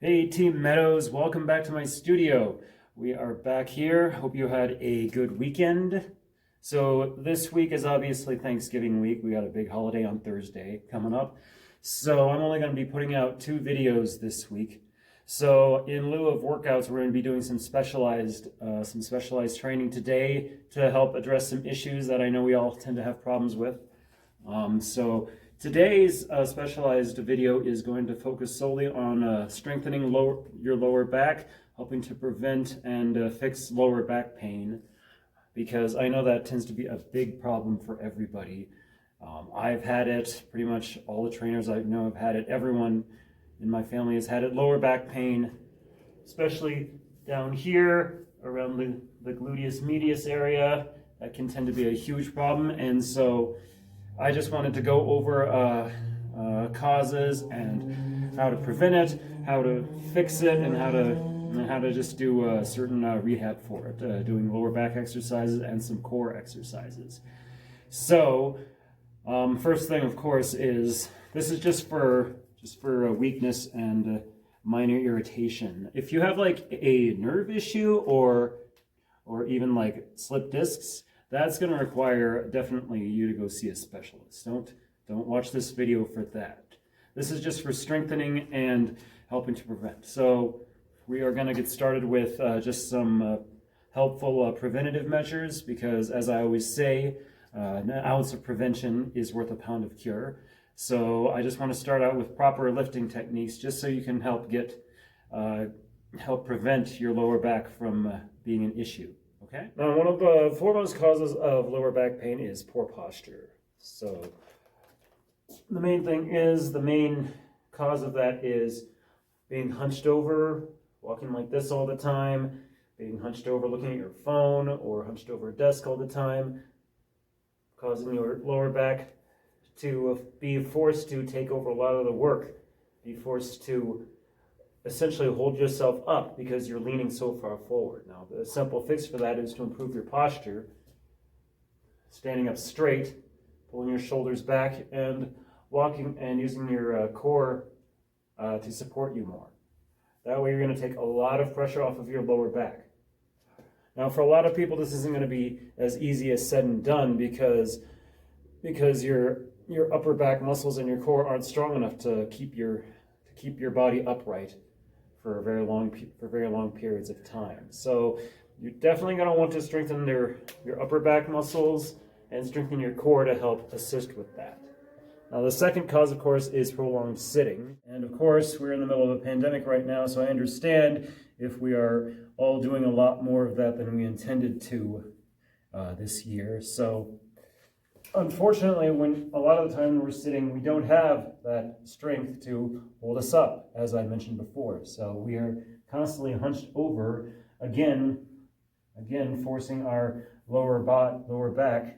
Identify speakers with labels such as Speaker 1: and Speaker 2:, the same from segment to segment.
Speaker 1: Hey Team Meadows, welcome back to my studio. We are back here. Hope you had a good weekend. So this week is obviously Thanksgiving week. We got a big holiday on Thursday coming up. So I'm only going to be putting out 2 videos this week. So in lieu of workouts, we're going to be doing some specialized training today to help address some issues that I know we all tend to have problems with. So today's specialized video is going to focus solely on strengthening your lower back, helping to prevent and fix lower back pain, because I know that tends to be a big problem for everybody. I've had it, pretty much all the trainers I know have had it, everyone in my family has had it, lower back pain, especially down here around the gluteus medius area. That can tend to be a huge problem, and so I just wanted to go over causes and how to prevent it, how to fix it, and how to just do certain rehab for it, doing lower back exercises and some core exercises. So first thing, of course, is this is just for weakness and minor irritation. If you have like a nerve issue or even like slip discs, that's going to require definitely you to go see a specialist. Don't watch this video for that. This is just for strengthening and helping to prevent. So we are going to get started with just some helpful preventative measures, because as I always say, an ounce of prevention is worth a pound of cure. So I just want to start out with proper lifting techniques, just so you can help prevent your lower back from being an issue. Okay. Now, one of the foremost causes of lower back pain is poor posture. So the main cause of that is being hunched over, walking like this all the time, being hunched over looking at your phone, or hunched over a desk all the time, causing your lower back to be forced to take over a lot of the work, be forced to essentially hold yourself up because you're leaning so far forward. Now, the simple fix for that is to improve your posture, standing up straight, pulling your shoulders back, and walking and using your core to support you more. That way you're going to take a lot of pressure off of your lower back. Now, for a lot of people, this isn't going to be as easy as said and done, because your upper back muscles and your core aren't strong enough to keep your body upright for very long periods of time. So you're definitely going to want to strengthen your upper back muscles and strengthen your core to help assist with that. Now, the second cause, of course, is prolonged sitting. And of course, we're in the middle of a pandemic right now, so I understand if we are all doing a lot more of that than we intended to this year. So unfortunately, when a lot of the time when we're sitting, we don't have that strength to hold us up, as I mentioned before. So we are constantly hunched over, again forcing our lower back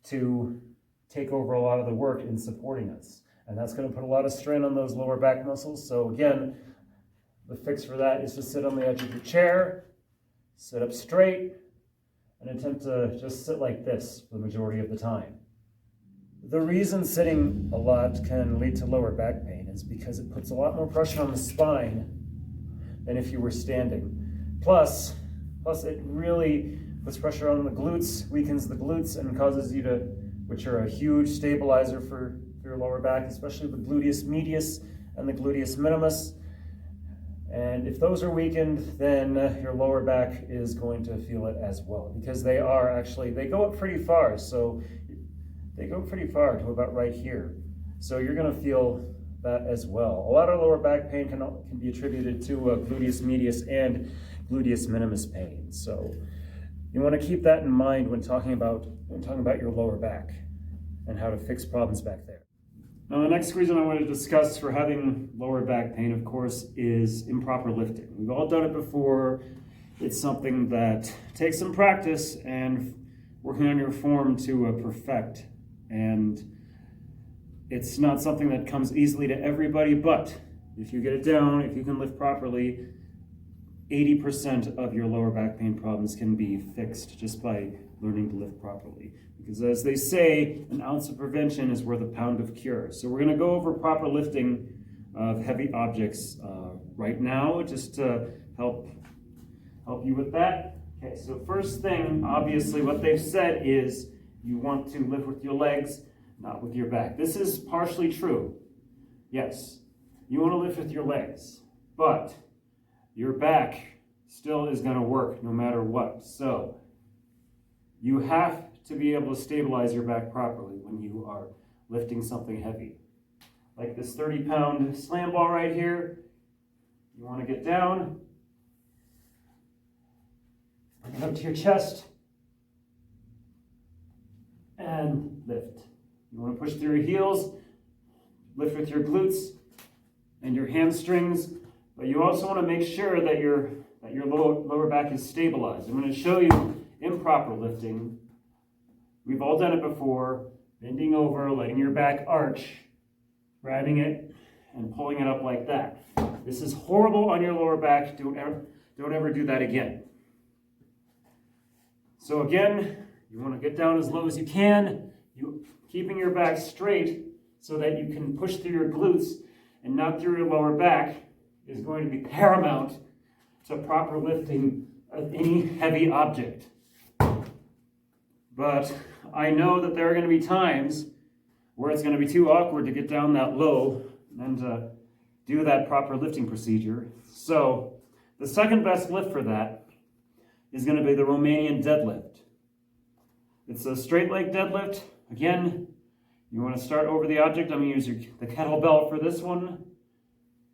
Speaker 1: to take over a lot of the work in supporting us. And that's going to put a lot of strain on those lower back muscles. So again, the fix for that is to sit on the edge of your chair, sit up straight, and attempt to just sit like this for the majority of the time. The reason sitting a lot can lead to lower back pain is because it puts a lot more pressure on the spine than if you were standing. Plus it really puts pressure on the glutes, weakens the glutes, and causes you to, which are a huge stabilizer for your lower back, especially the gluteus medius and the gluteus minimus. And if those are weakened, then your lower back is going to feel it as well, because they go up pretty far. So they go pretty far to about right here. So you're going to feel that as well. A lot of lower back pain can be attributed to gluteus medius and gluteus minimus pain. So you want to keep that in mind when talking about your lower back and how to fix problems back there. Now, the next reason I want to discuss for having lower back pain, of course, is improper lifting. We've all done it before. It's something that takes some practice and working on your form to perfect. And it's not something that comes easily to everybody, but if you get it down, if you can lift properly, 80% of your lower back pain problems can be fixed just by learning to lift properly. Because as they say, an ounce of prevention is worth a pound of cure. So we're going to go over proper lifting of heavy objects right now, just to help you with that. Okay, so first thing, obviously what they've said is you want to lift with your legs, not with your back. This is partially true. Yes, you want to lift with your legs, but your back still is going to work no matter what. So you have to be able to stabilize your back properly when you are lifting something heavy. Like this 30-pound slam ball right here, you want to get down, bring it up to your chest, and lift. You want to push through your heels, lift with your glutes and your hamstrings, but you also want to make sure that your lower back is stabilized. I'm going to show you improper lifting. We've all done it before, bending over, letting your back arch, grabbing it and pulling it up like that. This is horrible on your lower back. Don't ever do that again. So again, you want to get down as low as you can, keeping your back straight so that you can push through your glutes and not through your lower back is going to be paramount to proper lifting of any heavy object. But I know that there are going to be times where it's going to be too awkward to get down that low and do that proper lifting procedure. So the second best lift for that is going to be the Romanian deadlift. It's a straight leg deadlift. Again, you want to start over the object. I'm going to use the kettlebell for this one.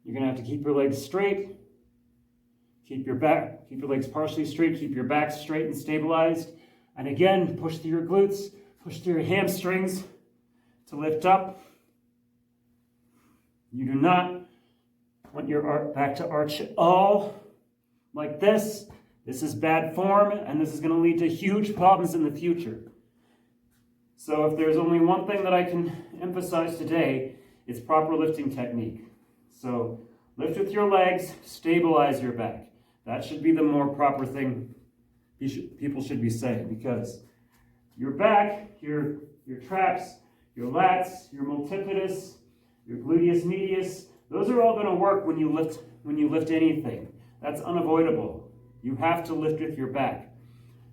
Speaker 1: You're going to have to keep your legs straight. Keep your legs partially straight. Keep your back straight and stabilized. And again, push through your glutes, push through your hamstrings to lift up. You do not want your back to arch at all like this. This is bad form, and this is going to lead to huge problems in the future. So if there's only one thing that I can emphasize today, it's proper lifting technique. So lift with your legs, stabilize your back. That should be the more proper thing people should be saying, because your back, your traps, your lats, your multifidus, your gluteus medius, those are all going to work when you lift anything. That's unavoidable. You have to lift with your back.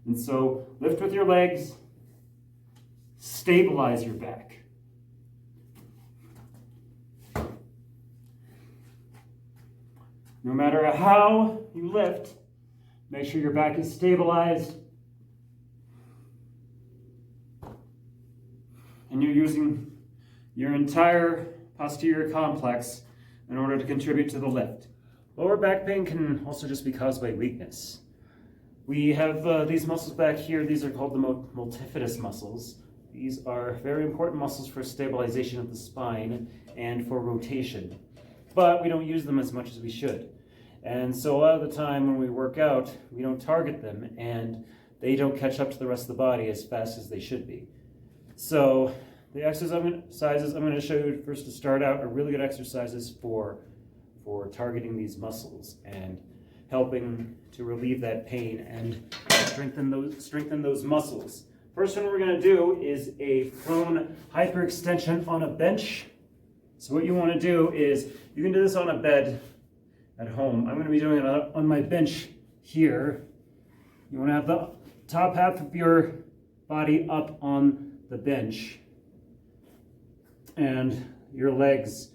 Speaker 1: And so lift with your legs, stabilize your back. No matter how you lift, make sure your back is stabilized and you're using your entire posterior complex in order to contribute to the lift. Lower back pain can also just be caused by weakness. We have these muscles back here. These are called the multifidus muscles. These are very important muscles for stabilization of the spine and for rotation, but we don't use them as much as we should. And so a lot of the time when we work out, we don't target them and they don't catch up to the rest of the body as fast as they should be. So the exercises I'm going to show you first to start out are really good exercises for targeting these muscles and helping to relieve that pain and strengthen those muscles. First one we're going to do is a prone hyperextension on a bench. So what you want to do is, you can do this on a bed at home. I'm going to be doing it on my bench here. You want to have the top half of your body up on the bench, and your legs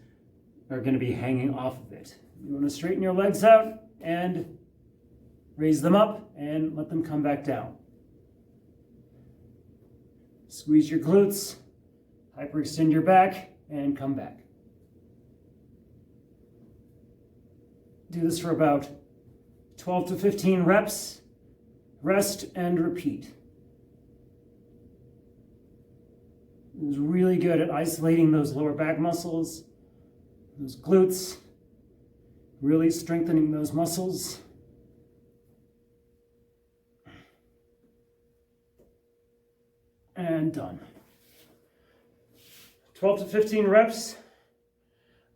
Speaker 1: are going to be hanging off of it. You want to straighten your legs out and raise them up and let them come back down. Squeeze your glutes, hyperextend your back, and come back. Do this for about 12 to 15 reps. Rest and repeat. It's really good at isolating those lower back muscles, those glutes, really strengthening those muscles. And done. 12 to 15 reps.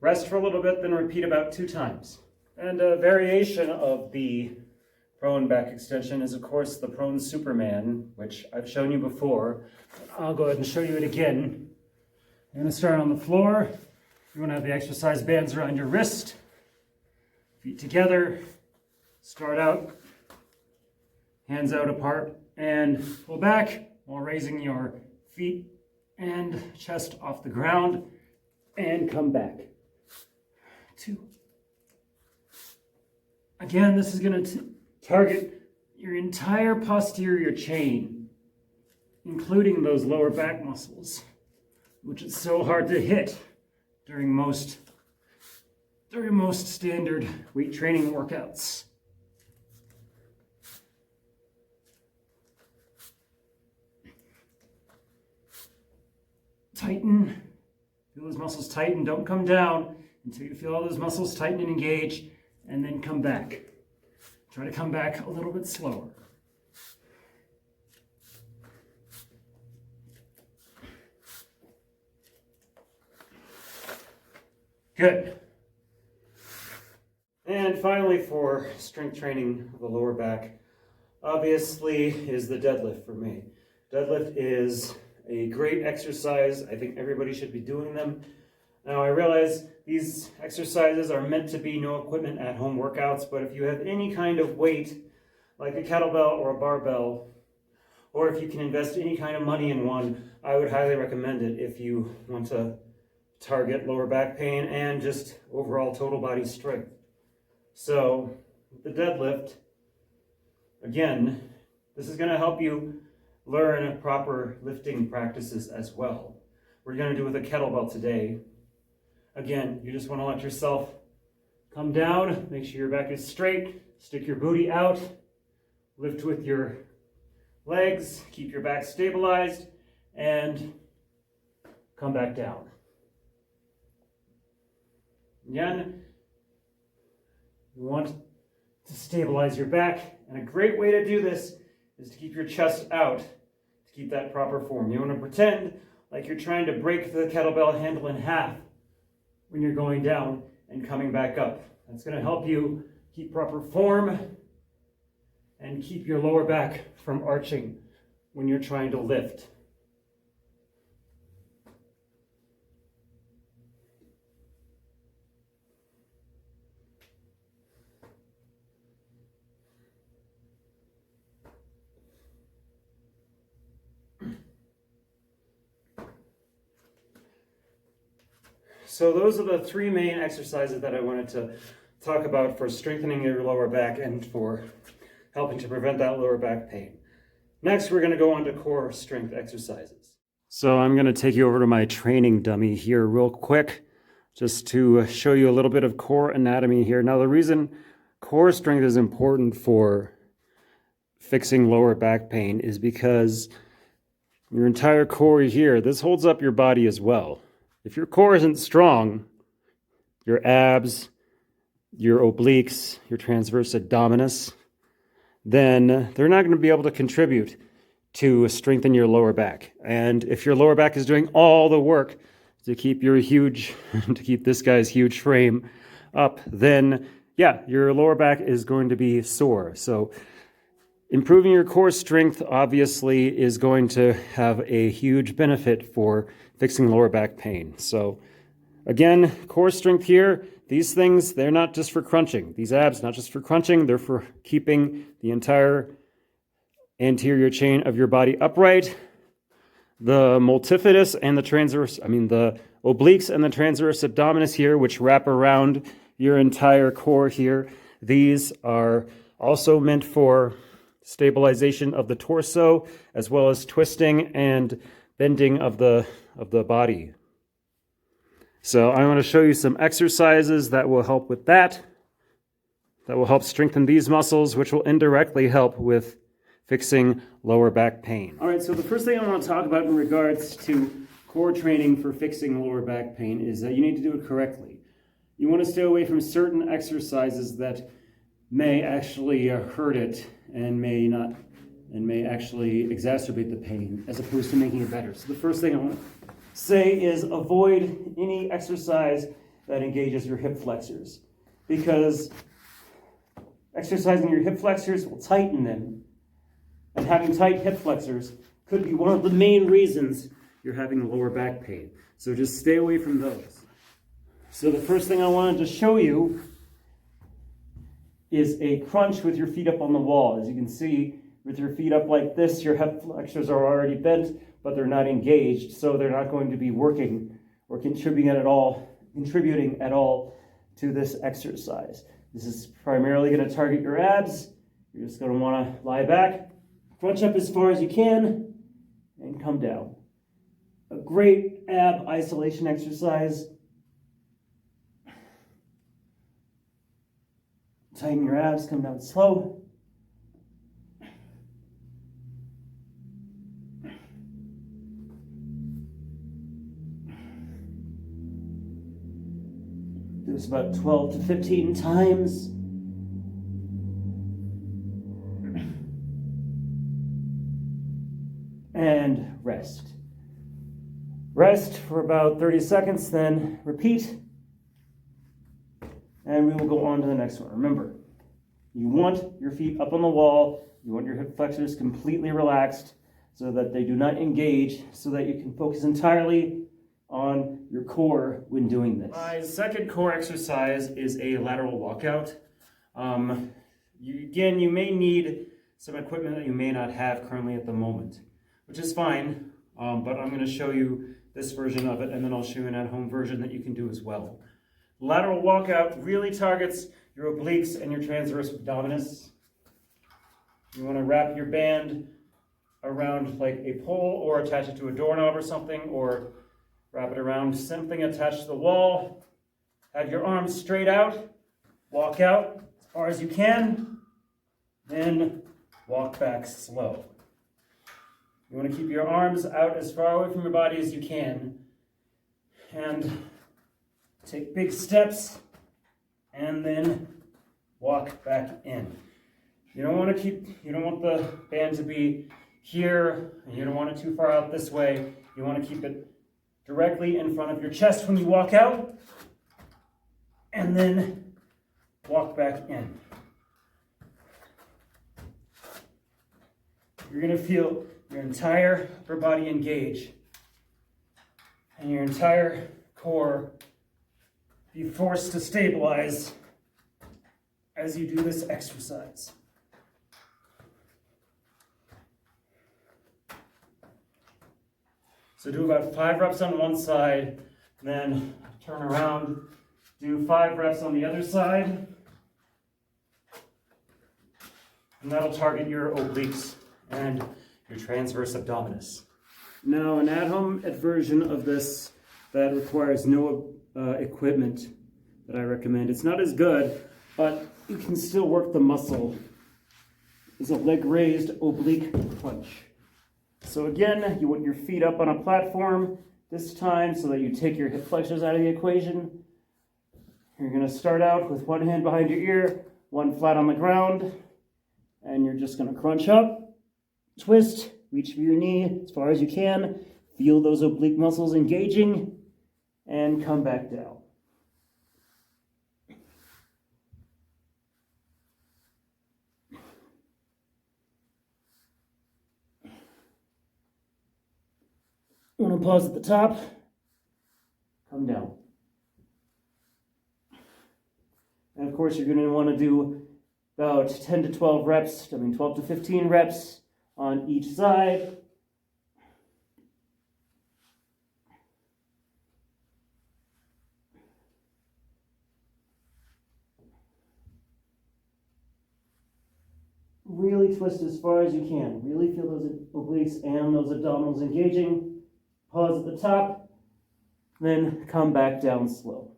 Speaker 1: Rest for a little bit, then repeat about 2 times. And a variation of the prone back extension is, of course, the prone Superman, which I've shown you before. I'll go ahead and show you it again. I'm going to start on the floor. You want to have the exercise bands around your wrist, feet together, start out, hands out apart, and pull back while raising your feet and chest off the ground, and come back. 2. Again, this is going to target your entire posterior chain, including those lower back muscles, which is so hard to hit during most standard weight training workouts. Tighten. Feel those muscles tighten. Don't come down until you feel all those muscles tighten and engage, and then come back. Try to come back a little bit slower. Good. And finally, for strength training of the lower back, obviously is the deadlift for me. Deadlift is a great exercise. I think everybody should be doing them. Now, I realize these exercises are meant to be no equipment at home workouts, but if you have any kind of weight, like a kettlebell or a barbell, or if you can invest any kind of money in one, I would highly recommend it if you want to target lower back pain and just overall total body strength. So, the deadlift, again, this is going to help you learn proper lifting practices as well. We're going to do with a kettlebell today. Again, you just want to let yourself come down, make sure your back is straight, stick your booty out, lift with your legs, keep your back stabilized, and come back down. Again, you want to stabilize your back, and a great way to do this is to keep your chest out, to keep that proper form. You want to pretend like you're trying to break the kettlebell handle in half when you're going down and coming back up. That's going to help you keep proper form and keep your lower back from arching when you're trying to lift. So those are the 3 main exercises that I wanted to talk about for strengthening your lower back and for helping to prevent that lower back pain. Next, we're going to go on to core strength exercises. So I'm going to take you over to my training dummy here real quick, just to show you a little bit of core anatomy here. Now, the reason core strength is important for fixing lower back pain is because your entire core here, this holds up your body as well. If your core isn't strong, your abs, your obliques, your transverse abdominis, then they're not going to be able to contribute to strengthen your lower back. And if your lower back is doing all the work to keep this guy's huge frame up, then yeah, your lower back is going to be sore. So improving your core strength obviously is going to have a huge benefit for fixing lower back pain. So again, core strength here, these things, they're not just for crunching. These abs, not just for crunching, they're for keeping the entire anterior chain of your body upright. The multifidus and the the obliques and the transverse abdominis here, which wrap around your entire core here, these are also meant for stabilization of the torso, as well as twisting and bending of the body. So I want to show you some exercises that will help with that will help strengthen these muscles, which will indirectly help with fixing lower back pain. All right, so the first thing I want to talk about in regards to core training for fixing lower back pain is that you need to do it correctly. You want to stay away from certain exercises that may actually hurt it and may actually exacerbate the pain as opposed to making it better. So the first thing I want to say is avoid any exercise that engages your hip flexors, because exercising your hip flexors will tighten them, and having tight hip flexors could be one of the main reasons you're having lower back pain. So just stay away from those. So the first thing I wanted to show you is a crunch with your feet up on the wall. As you can see, with your feet up like this, your hip flexors are already bent, but they're not engaged, so they're not going to be working or contributing at all to this exercise. This is primarily going to target your abs. You're just going to want to lie back, crunch up as far as you can, and come down. A great ab isolation exercise. Tighten your abs, come down slow. Do this about 12 to 15 times. And rest. Rest for about 30 seconds, then repeat. And we will go on to the next one. Remember, you want your feet up on the wall. You want your hip flexors completely relaxed so that they do not engage, so that you can focus entirely on your core when doing this. My second core exercise is a lateral walkout. You may need some equipment that you may not have currently at the moment, which is fine, but I'm going to show you this version of it, and then I'll show you an at-home version that you can do as well. Lateral walkout really targets your obliques and your transverse abdominis. You want to wrap your band around like a pole or attach it to a doorknob or something, or wrap it around something attached to the wall. Have your arms straight out. Walk out as far as you can. Then walk back slow. You want to keep your arms out as far away from your body as you can. And take big steps. And then walk back in. You don't want the band to be here, and you don't want it too far out this way. You want to keep it directly in front of your chest when you walk out, and then walk back in. You're going to feel your entire upper body engage, and your entire core be forced to stabilize as you do this exercise. So do about 5 reps on one side, then turn around, do 5 reps on the other side, and that'll target your obliques and your transverse abdominis. Now, an at-home version of this that requires no equipment that I recommend. It's not as good, but you can still work the muscle. Is a leg raised oblique crunch. So again, you want your feet up on a platform this time so that you take your hip flexors out of the equation. You're going to start out with one hand behind your ear, one flat on the ground, and you're just going to crunch up, twist, reach for your knee as far as you can, feel those oblique muscles engaging, and come back down. You want to pause at the top, come down. And of course, you're going to want to do about 10 to 12 reps, 12 to 15 reps on each side. Really twist as far as you can. Really feel those obliques and those abdominals engaging. Pause at the top, then come back down slow.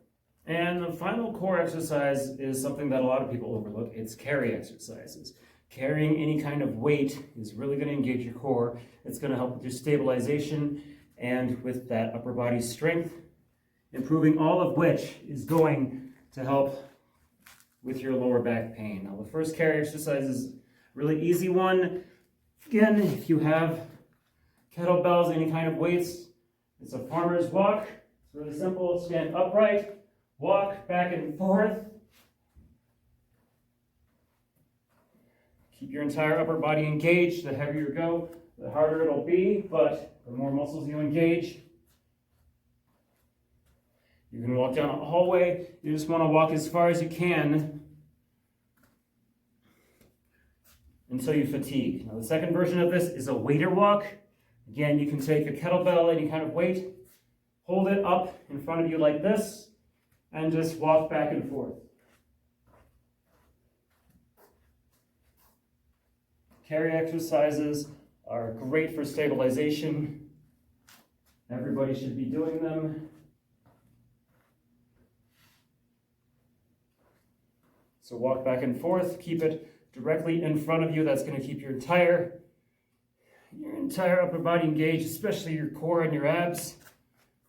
Speaker 1: And the final core exercise is something that a lot of people overlook. It's carry exercises. Carrying any kind of weight is really going to engage your core. It's going to help with your stabilization and with that upper body strength, improving all of which is going to help with your lower back pain. Now, the first carry exercise is a really easy one. Again, if you have kettlebells, any kind of weights, it's a farmer's walk. It's really simple. Stand upright, walk back and forth. Keep your entire upper body engaged. The heavier you go, the harder it'll be, but the more muscles you engage. You can walk down a hallway. You just want to walk as far as you can until you fatigue. Now, the second version of this is a waiter walk. Again, you can take a kettlebell, any kind of weight, hold it up in front of you like this, and just walk back and forth. Carry exercises are great for stabilization. Everybody should be doing them. So walk back and forth, keep it directly in front of you. That's going to keep your entire upper body engaged, especially your core and your abs.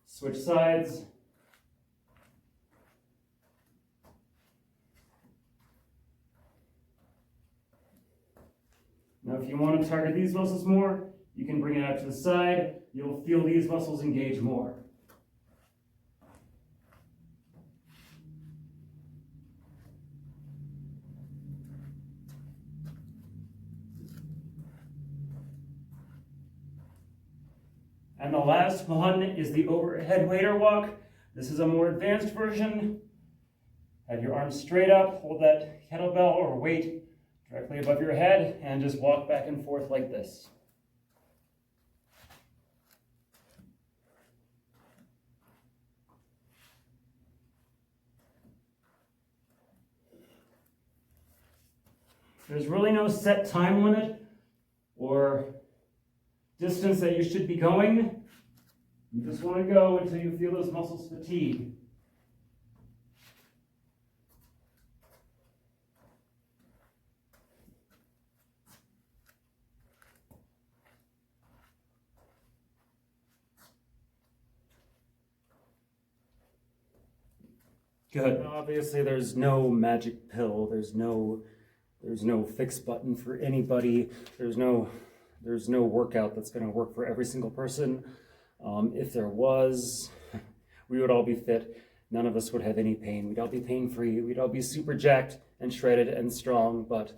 Speaker 1: Switch sides. Now, if you want to target these muscles more, you can bring it out to the side. You'll feel these muscles engage more. And the last one is the overhead waiter walk. This is a more advanced version. Have your arms straight up, hold that kettlebell or weight directly above your head, and just walk back and forth like this. There's really no set time limit or distance that you should be going. You just want to go until you feel those muscles fatigue. Good. Obviously, there's no magic pill. There's no fix button for anybody. There's no workout that's going to work for every single person. If there was, we would all be fit. None of us would have any pain. We'd all be pain-free. We'd all be super jacked and shredded and strong, but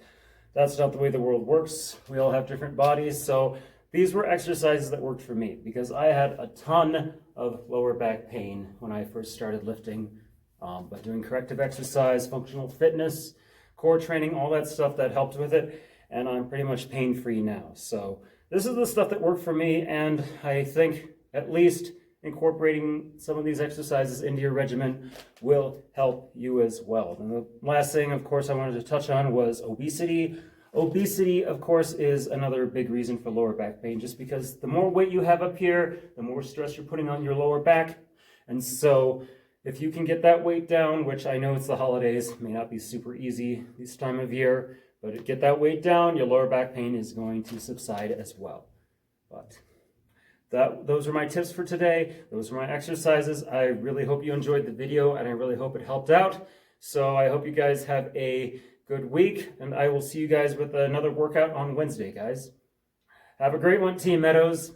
Speaker 1: that's not the way the world works. We all have different bodies, so these were exercises that worked for me because I had a ton of lower back pain when I first started lifting. But doing corrective exercise, functional fitness, core training, all that stuff that helped with it, and I'm pretty much pain-free now. So this is the stuff that worked for me, and I think at least incorporating some of these exercises into your regimen will help you as well. And the last thing, of course, I wanted to touch on was obesity. Obesity, of course, is another big reason for lower back pain, just because the more weight you have up here, the more stress you're putting on your lower back. And so if you can get that weight down, which I know it's the holidays, may not be super easy this time of year, but get that weight down, your lower back pain is going to subside as well. But those are my tips for today. Those are my exercises. I really hope you enjoyed the video, and I really hope it helped out. So I hope you guys have a good week, and I will see you guys with another workout on Wednesday, guys. Have a great one, Team Meadows.